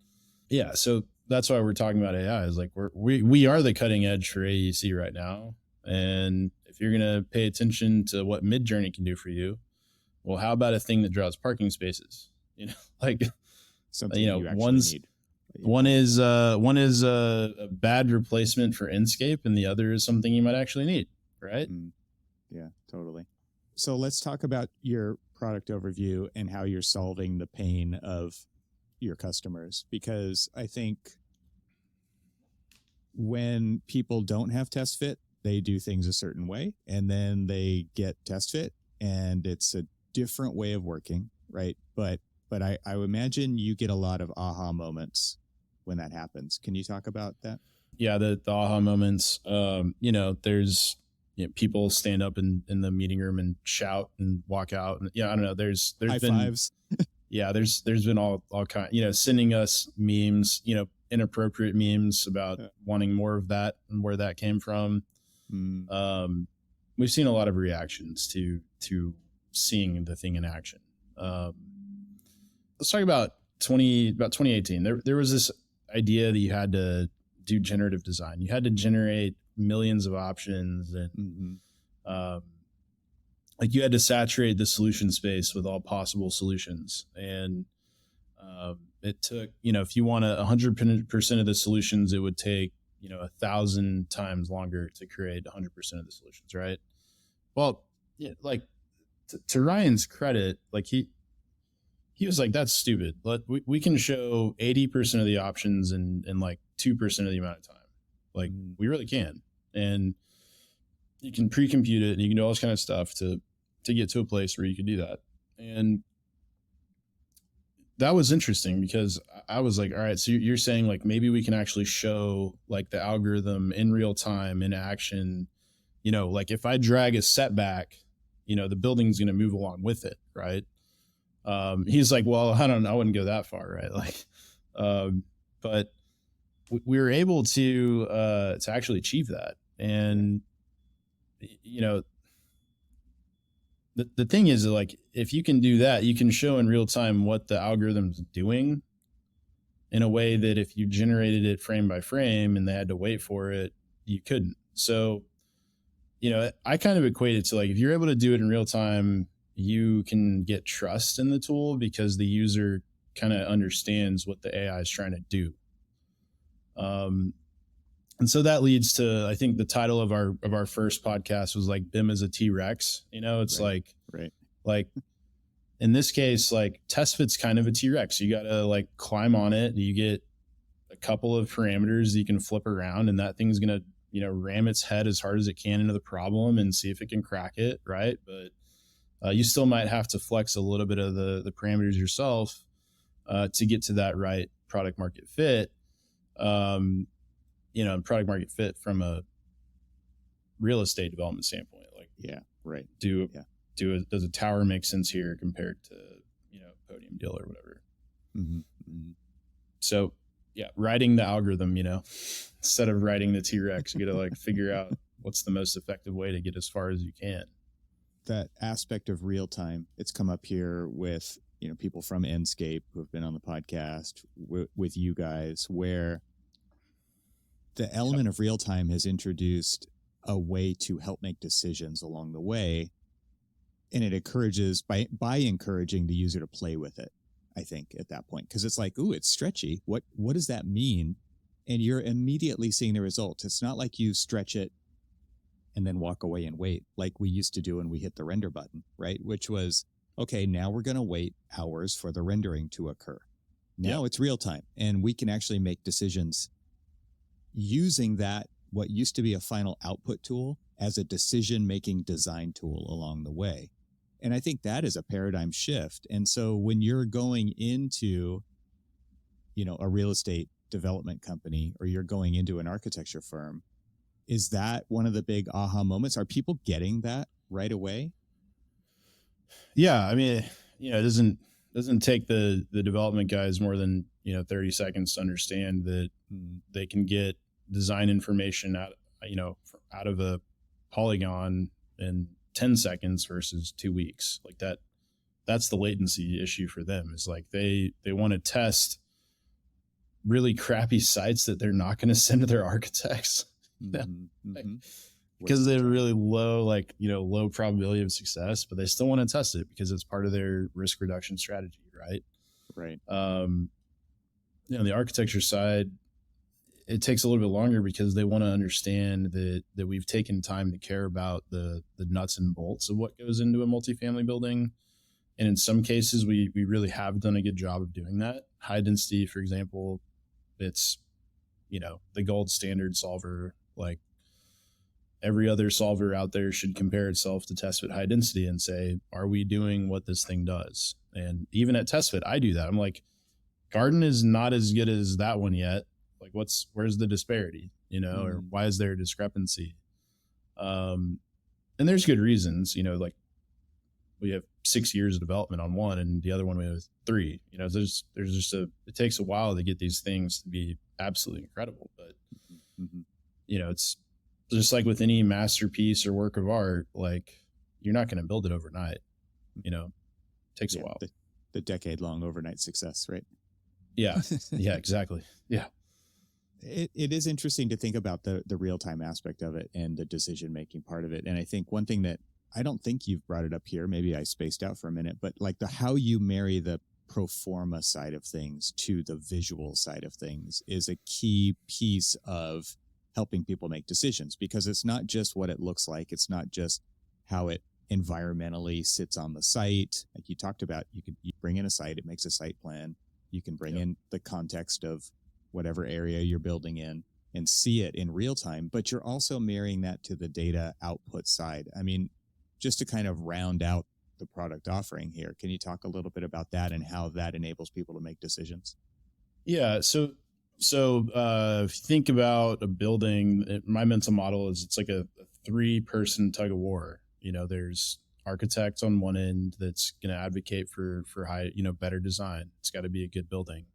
[SPEAKER 2] yeah, so that's why we're talking about AI is like we are the cutting edge for AEC right now. And if you're going to pay attention to what Midjourney can do for you, well, how about a thing that draws parking spaces? You know, like
[SPEAKER 1] something
[SPEAKER 2] you know,
[SPEAKER 1] you actually need.
[SPEAKER 2] One is a bad replacement for Inkscape, and the other is something you might actually need, right?
[SPEAKER 1] Yeah, totally. So let's talk about your product overview and how you're solving the pain of your customers, because I think when people don't have TestFit, they do things a certain way, and then they get TestFit, and it's a different way of working, right? But I imagine you get a lot of aha moments when that happens. Can you talk about that?
[SPEAKER 2] Yeah, the aha moments. You know, there's people stand up in the meeting room and shout and walk out, and I don't know. There's
[SPEAKER 1] high
[SPEAKER 2] been
[SPEAKER 1] fives.
[SPEAKER 2] Yeah, there's been all kind, sending us memes, inappropriate memes about wanting more of that and where that came from. We've seen a lot of reactions to seeing the thing in action. Let's talk about 2018. There was this idea that you had to do generative design. You had to generate millions of options, and like you had to saturate the solution space with all possible solutions. And it took, if you want 100% of the solutions, it would take 1,000 times longer to create 100% of the solutions, right? Well, yeah, like to Ryan's credit, like he was like, that's stupid. We can show 80% of the options in like 2% of the amount of time. Like we really can. And you can pre-compute it and you can do all this kind of stuff to get to a place where you can do that. And that was interesting because I was like, all right, so you're saying like maybe we can actually show like the algorithm in real time in action, like if I drag a setback, the building's going to move along with it. Right. He's like, well, I don't know. I wouldn't go that far. Right. Like, but we were able to actually achieve that. And, the thing is like, if you can do that, you can show in real time what the algorithm's doing in a way that if you generated it frame by frame and they had to wait for it, you couldn't. So, I kind of equate it to like, if you're able to do it in real time, you can get trust in the tool because the user kind of understands what the AI is trying to do. And so that leads to, I think the title of our first podcast was like BIM as a T-Rex. It's like in this case, like TestFit's kind of a T-Rex. You got to like climb on it. You get a couple of parameters that you can flip around, and that thing's going to, ram its head as hard as it can into the problem and see if it can crack it. Right. But you still might have to flex a little bit of the parameters yourself to get to that right product market fit. Product market fit from a real estate development standpoint. Like,
[SPEAKER 1] yeah, right.
[SPEAKER 2] Does a tower make sense here compared to, podium deal or whatever? So yeah, writing the algorithm, instead of writing the T-Rex, you got to like figure out what's the most effective way to get as far as you can.
[SPEAKER 1] That aspect of real time, it's come up here with, people from Enscape who have been on the podcast with you guys, where the element of real time has introduced a way to help make decisions along the way. And it encourages by encouraging the user to play with it, I think, at that point. Because it's like, ooh, it's stretchy. What does that mean? And you're immediately seeing the results. It's not like you stretch it and then walk away and wait like we used to do when we hit the render button, right? Which was, okay, now we're going to wait hours for the rendering to occur. Now it's real time, and we can actually make decisions using that, what used to be a final output tool, as a decision-making design tool along the way. And I think that is a paradigm shift. And so when you're going into, a real estate development company, or you're going into an architecture firm, is that one of the big aha moments? Are people getting that right away?
[SPEAKER 2] Yeah. I mean, it doesn't take the development guys more than 30 seconds to understand that they can get design information out of a polygon in 10 seconds versus 2 weeks. Like that's the latency issue for them, is like they want to test really crappy sites that they're not going to send to their architects. Because they're really low, low probability of success, but they still want to test it because it's part of their risk reduction strategy.
[SPEAKER 1] Right.
[SPEAKER 2] The architecture side, it takes a little bit longer because they want to understand that we've taken time to care about the nuts and bolts of what goes into a multifamily building. And in some cases, we really have done a good job of doing that. High density, for example, it's, the gold standard solver. Like every other solver out there should compare itself to TestFit high density and say, are we doing what this thing does? And even at TestFit, I do that. I'm like, Garden is not as good as that one yet. Like where's the disparity, or why is there a discrepancy? And there's good reasons, like we have 6 years of development on one and the other one we have 3, there's just it takes a while to get these things to be absolutely incredible. But, it's just like with any masterpiece or work of art, like you're not going to build it overnight, it takes a while.
[SPEAKER 1] The decade-long overnight success, right?
[SPEAKER 2] Yeah. Yeah, exactly. Yeah.
[SPEAKER 1] It is interesting to think about the real-time aspect of it and the decision-making part of it. And I think one thing that I don't think you've brought it up here, maybe I spaced out for a minute, but like how you marry the pro forma side of things to the visual side of things is a key piece of helping people make decisions, because it's not just what it looks like. It's not just how it environmentally sits on the site. Like you talked about, you bring in a site, it makes a site plan. You can bring in the context of whatever area you're building in and see it in real time, but you're also marrying that to the data output side. I mean, just to kind of round out the product offering here, can you talk a little bit about that and how that enables people to make decisions?
[SPEAKER 2] Yeah. So if you think about a building, my mental model is it's like a 3-person tug of war. There's architect on one end that's going to advocate for high, better design. It's got to be a good building.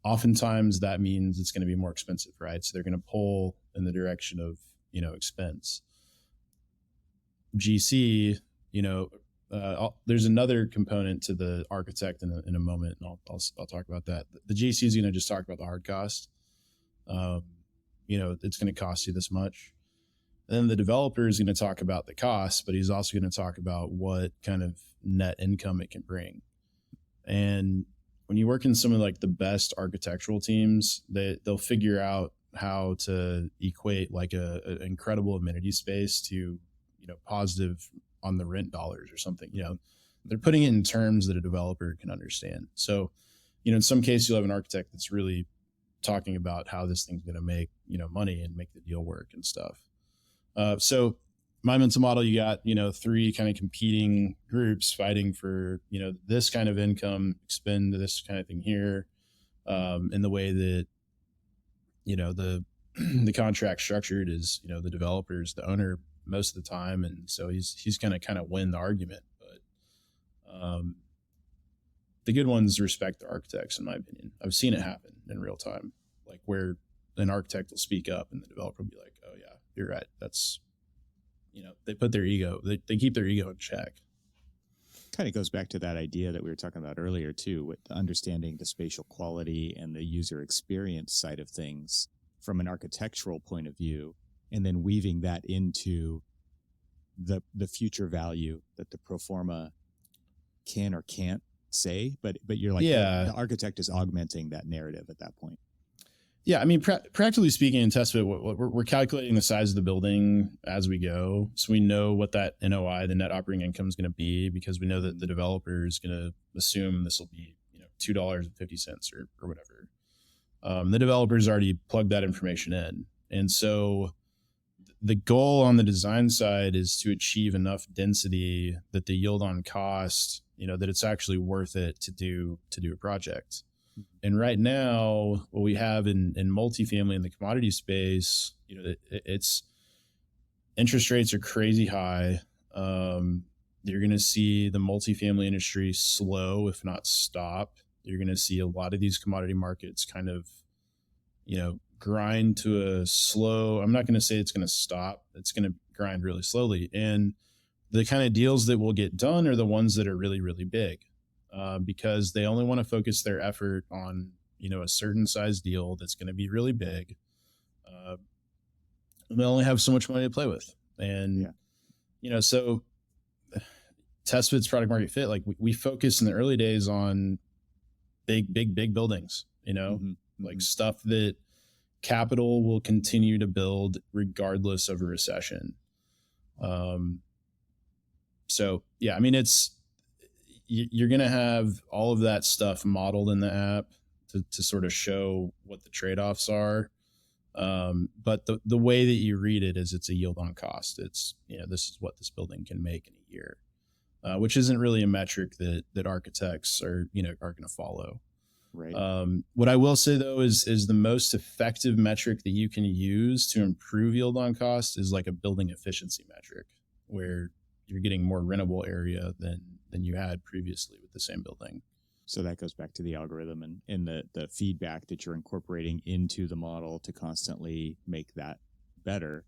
[SPEAKER 2] Oftentimes that means it's going to be more expensive, right? So they're going to pull in the direction of, expense. GC, there's another component to the architect in a moment, and I'll talk about that. The GC is going to just talk about the hard cost. It's going to cost you this much. And then the developer is going to talk about the cost, but he's also going to talk about what kind of net income it can bring. And when you work in some of like the best architectural teams, they'll figure out how to equate like an incredible amenity space to, positive on the rent dollars or something. They're putting it in terms that a developer can understand. So, in some cases you'll have an architect that's really talking about how this thing's going to make, money and make the deal work and stuff. So my mental model, you got, 3 kind of competing groups fighting for, this kind of income, expend this kind of thing here, in the way that, the contract structured is, the developer's the owner most of the time. And so he's going to kind of win the argument, but, the good ones respect the architects, in my opinion. I've seen it happen in real time, like where an architect will speak up and the developer will be like, oh yeah, you're right. That's, they put their ego, they keep their ego in check.
[SPEAKER 1] Kind of goes back to that idea that we were talking about earlier too, with understanding the spatial quality and the user experience side of things from an architectural point of view, and then weaving that into the future value that the pro forma can or can't say, but you're like, the architect is augmenting that narrative at that point.
[SPEAKER 2] Yeah, I mean, practically speaking, in TestFit, we're calculating the size of the building as we go, so we know what that NOI, the net operating income, is going to be, because we know that the developer is going to assume this will be, $2.50 or whatever. The developer's already plugged that information in, and so the goal on the design side is to achieve enough density that the yield on cost, that it's actually worth it to do a project. And right now, what we have in multifamily in the commodity space, it's interest rates are crazy high. You're going to see the multifamily industry slow, if not stop, You're going to see a lot of these commodity markets kind of, grind to a slow, I'm not going to say it's going to stop. It's going to grind really slowly. And the kind of deals that will get done are the ones that are really, really big, because they only want to focus their effort on, a certain size deal that's going to be really big. And they only have so much money to play with. And, so TestFit's product market fit, like we focus in the early days on big buildings, like stuff that capital will continue to build regardless of a recession. So yeah, I mean, you're going to have all of that stuff modeled in the app to sort of show what the trade-offs are. But the way that you read it is it's a yield on cost. It's, this is what this building can make in a year, which isn't really a metric that architects are going to follow.
[SPEAKER 1] Right.
[SPEAKER 2] What I will say though is the most effective metric that you can use to improve yield on cost is like a building efficiency metric, where you're getting more rentable area than you had previously with the same building.
[SPEAKER 1] So that goes back to the algorithm and the feedback that you're incorporating into the model to constantly make that better,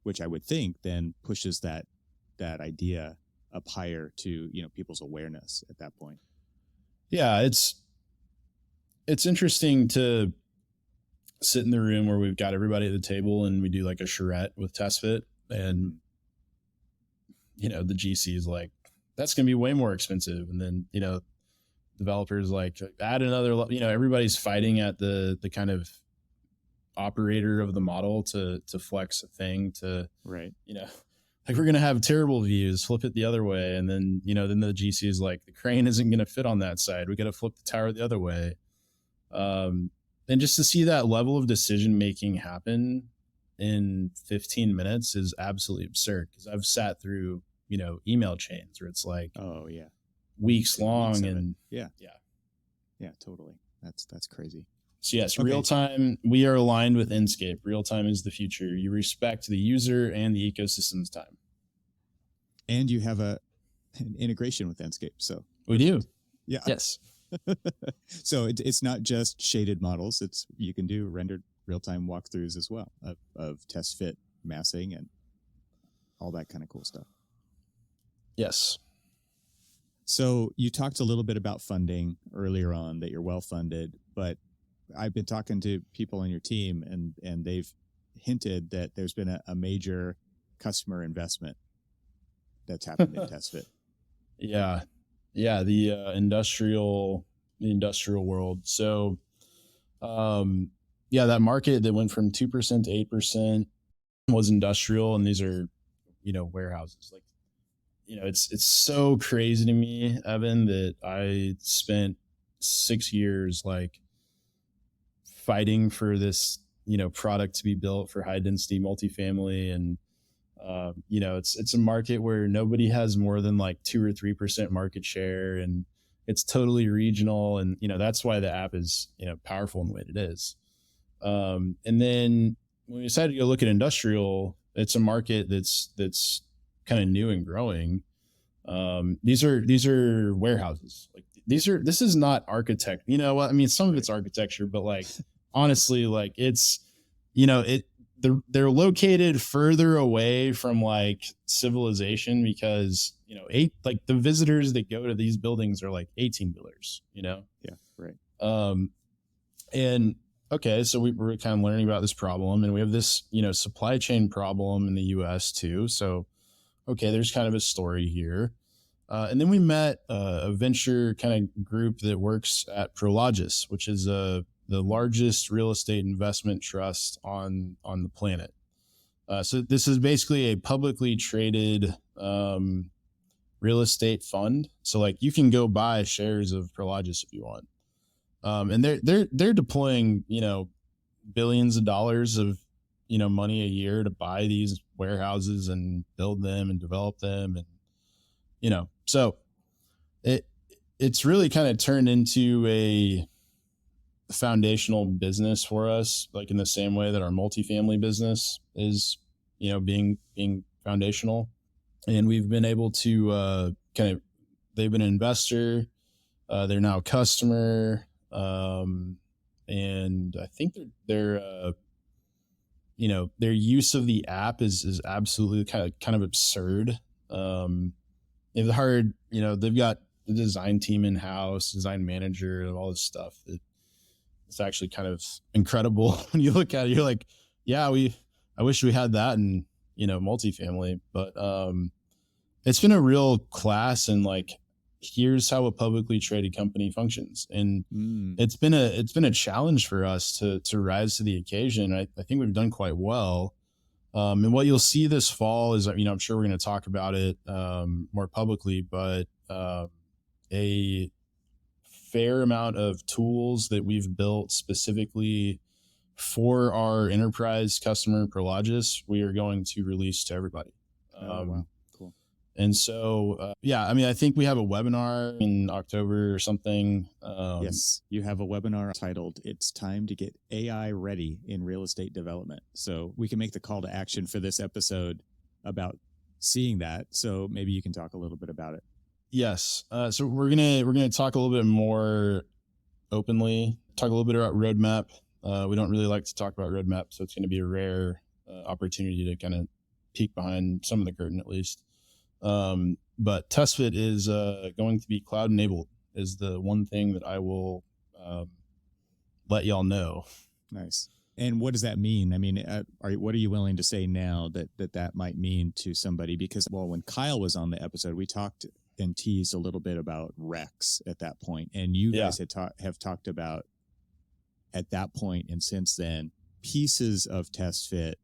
[SPEAKER 1] which I would think then pushes that idea up higher to, people's awareness at that point.
[SPEAKER 2] Yeah, it's interesting to sit in the room where we've got everybody at the table and we do like a charrette with TestFit, and the GC is like, that's going to be way more expensive. And then, developers like add another, everybody's fighting at the kind of operator of the model to flex a thing to,
[SPEAKER 1] right.
[SPEAKER 2] Like we're going to have terrible views, flip it the other way. And then, then the GC is like, the crane isn't going to fit on that side. We got to flip the tower the other way. And just to see that level of decision-making happen in 15 minutes is absolutely absurd, because I've sat through, email chains where it's like,
[SPEAKER 1] oh yeah,
[SPEAKER 2] weeks long. And
[SPEAKER 1] yeah, totally. That's crazy.
[SPEAKER 2] So yes, real time, we are aligned with Enscape. Real time is the future. You respect the user and the ecosystem's time.
[SPEAKER 1] And you have an integration with Enscape. So
[SPEAKER 2] we do.
[SPEAKER 1] Yeah.
[SPEAKER 2] Yes.
[SPEAKER 1] So it's not just shaded models. You can do rendered real-time walkthroughs as well of TestFit massing and all that kind of cool stuff.
[SPEAKER 2] Yes.
[SPEAKER 1] So you talked a little bit about funding earlier on, that you're well-funded, but I've been talking to people on your team and they've hinted that there's been a major customer investment that's happened in TestFit.
[SPEAKER 2] Yeah. Yeah. The industrial world. So, that market that went from 2% to 8% was industrial. And these are, warehouses. Like, it's so crazy to me, Evan, that I spent 6 years like fighting for this, product to be built for high density multifamily. And, it's a market where nobody has more than like 2 or 3% market share, and it's totally regional. And, that's why the app is, powerful in the way it is. And then when we decided to go look at industrial, it's a market that's kind of new and growing. These are warehouses. Like this is not architect. I mean, some of it's architecture, but like, honestly, like it's, they're located further away from like civilization because, the visitors that go to these buildings are like 18-wheelers,
[SPEAKER 1] Yeah. Right.
[SPEAKER 2] And okay, so we were kind of learning about this problem, and we have this, supply chain problem in the US too. So, okay, there's kind of a story here. And then we met a venture kind of group that works at Prologis, which is the largest real estate investment trust on the planet. So this is basically a publicly traded real estate fund. So like you can go buy shares of Prologis if you want. And they're deploying, billions of dollars of, money a year to buy these warehouses and build them and develop them. And, so it's really kind of turned into a foundational business for us, like in the same way that our multifamily business is, being foundational. And we've been able to they've been an investor. They're now a customer. And I think their use of the app is absolutely kind of absurd. They've hired, they've got the design team in house, design manager, and all this stuff. It's actually kind of incredible when you look at it. You're like, yeah, I wish we had that in, multifamily, but it's been a real class in like, here's how a publicly traded company functions. And it's been a challenge for us to rise to the occasion. I think we've done quite well. And what you'll see this fall is, I'm sure we're going to talk about it more publicly, but a fair amount of tools that we've built specifically for our enterprise customer Prologis, we are going to release to everybody.
[SPEAKER 1] Wow. Cool.
[SPEAKER 2] And so, I think we have a webinar in October or something.
[SPEAKER 1] Yes, you have a webinar titled "It's Time to Get AI Ready in Real Estate Development." So we can make the call to action for this episode about seeing that. So maybe you can talk a little bit about it.
[SPEAKER 2] Yes. So we're gonna talk a little bit more openly, talk a little bit about roadmap. We don't really like to talk about roadmap, so it's going to be a rare opportunity to kind of peek behind some of the curtain at least. But TestFit is going to be cloud enabled is the one thing that I will let y'all know.
[SPEAKER 1] Nice. And what does that mean? I mean, what are you willing to say now that might mean to somebody? Because, well, when Kyle was on the episode, we talked and teased a little bit about Rex at that point, and you guys have talked about at that point and since then pieces of TestFit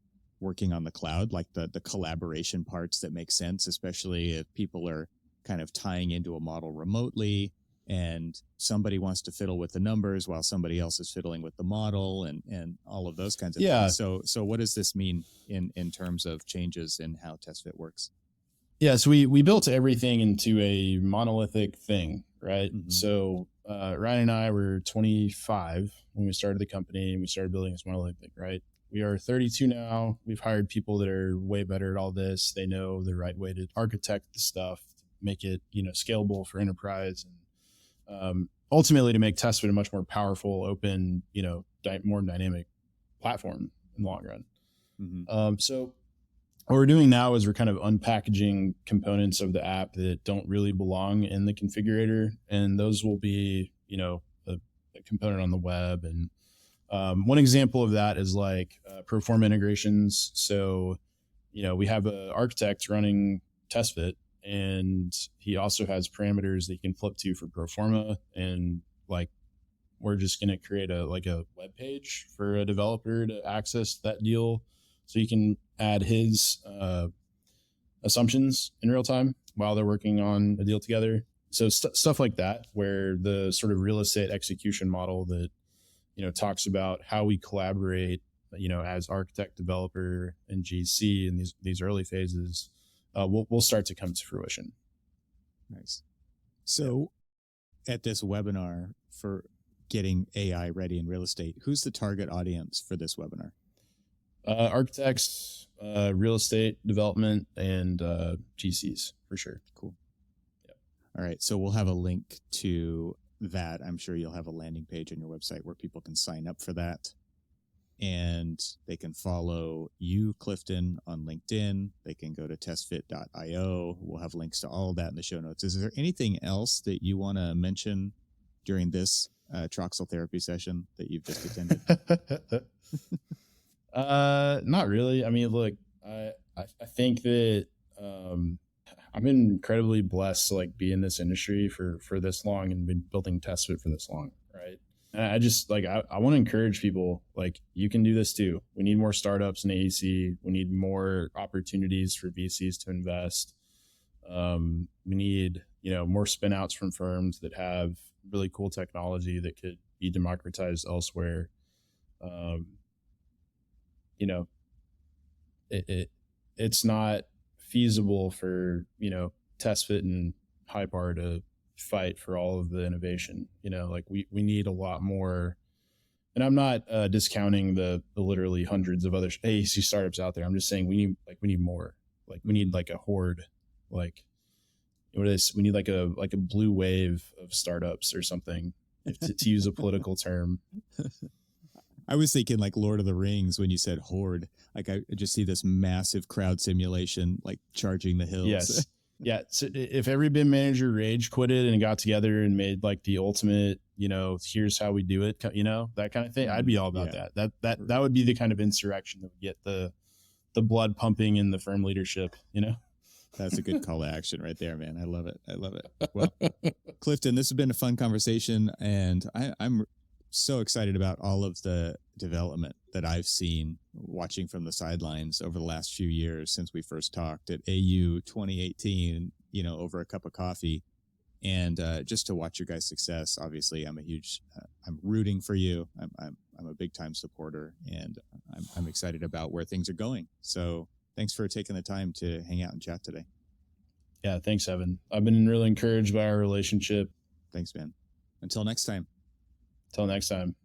[SPEAKER 1] working on the cloud, like the collaboration parts that make sense, especially if people are kind of tying into a model remotely and somebody wants to fiddle with the numbers while somebody else is fiddling with the model and all of those kinds of things. So what does this mean in terms of changes in how TestFit works?
[SPEAKER 2] Yeah, so we built everything into a monolithic thing, right?
[SPEAKER 1] Mm-hmm.
[SPEAKER 2] So Ryan and I were 25 when we started the company and we started building this monolithic, right? We are 32 now. We've hired people that are way better at all this. They know the right way to architect the stuff, make it, scalable for enterprise, and ultimately to make TestFit a much more powerful, open, more dynamic platform in the long run.
[SPEAKER 1] Mm-hmm.
[SPEAKER 2] So what we're doing now is we're kind of unpackaging components of the app that don't really belong in the configurator. And those will be, a component on the web. And one example of that is like pro forma integrations. So, we have an architect running TestFit, and he also has parameters that you can flip to for pro forma. And like, we're just going to create a web page for a developer to access that deal. So you can add his assumptions in real time while they're working on a deal together. So stuff like that, where the sort of real estate execution model that, talks about how we collaborate, as architect, developer, and GC in these early phases, will start to come to fruition.
[SPEAKER 1] Nice. So at this webinar for getting AI ready in real estate, who's the target audience for this webinar?
[SPEAKER 2] Architects, real estate development, and GCs for sure.
[SPEAKER 1] Cool. Yep. All right. So we'll have a link to that. I'm sure you'll have a landing page on your website where people can sign up for that. And they can follow you, Clifton, on LinkedIn. They can go to testfit.io. We'll have links to all of that in the show notes. Is there anything else that you want to mention during this Troxel therapy session that you've just attended?
[SPEAKER 2] Not really. I mean, look, I think that I've been incredibly blessed to be in this industry for this long and been building TestFit for this long, right? And I just I want to encourage people, you can do this too. We need more startups in AEC. We need more opportunities for VCs to invest. We need, more spin outs from firms that have really cool technology that could be democratized elsewhere. It's not feasible for, TestFit and Hypar to fight for all of the innovation. We need a lot more. And I'm not discounting the literally hundreds of other AEC startups out there. I'm just saying we need more. We need a horde. we need like a blue wave of startups or something, to use a political term.
[SPEAKER 1] I was thinking like Lord of the Rings when you said horde. Like I just see this massive crowd simulation, like charging the hills.
[SPEAKER 2] Yes. Yeah. So if every BIM manager rage quitted and got together and made like the ultimate, here's how we do it, that kind of thing, I'd be all about that. That would be the kind of insurrection that would get the blood pumping in the firm leadership,
[SPEAKER 1] That's a good call to action right there, man. I love it. Well, Clifton, this has been a fun conversation, and I'm so excited about all of the development that I've seen watching from the sidelines over the last few years since we first talked at AU 2018, over a cup of coffee. And just to watch your guys' success, obviously, I'm rooting for you. I'm a big time supporter, and I'm excited about where things are going. So thanks for taking the time to hang out and chat today.
[SPEAKER 2] Yeah, thanks, Evan. I've been really encouraged by our relationship.
[SPEAKER 1] Thanks, man. Until next time.
[SPEAKER 2] Till next time.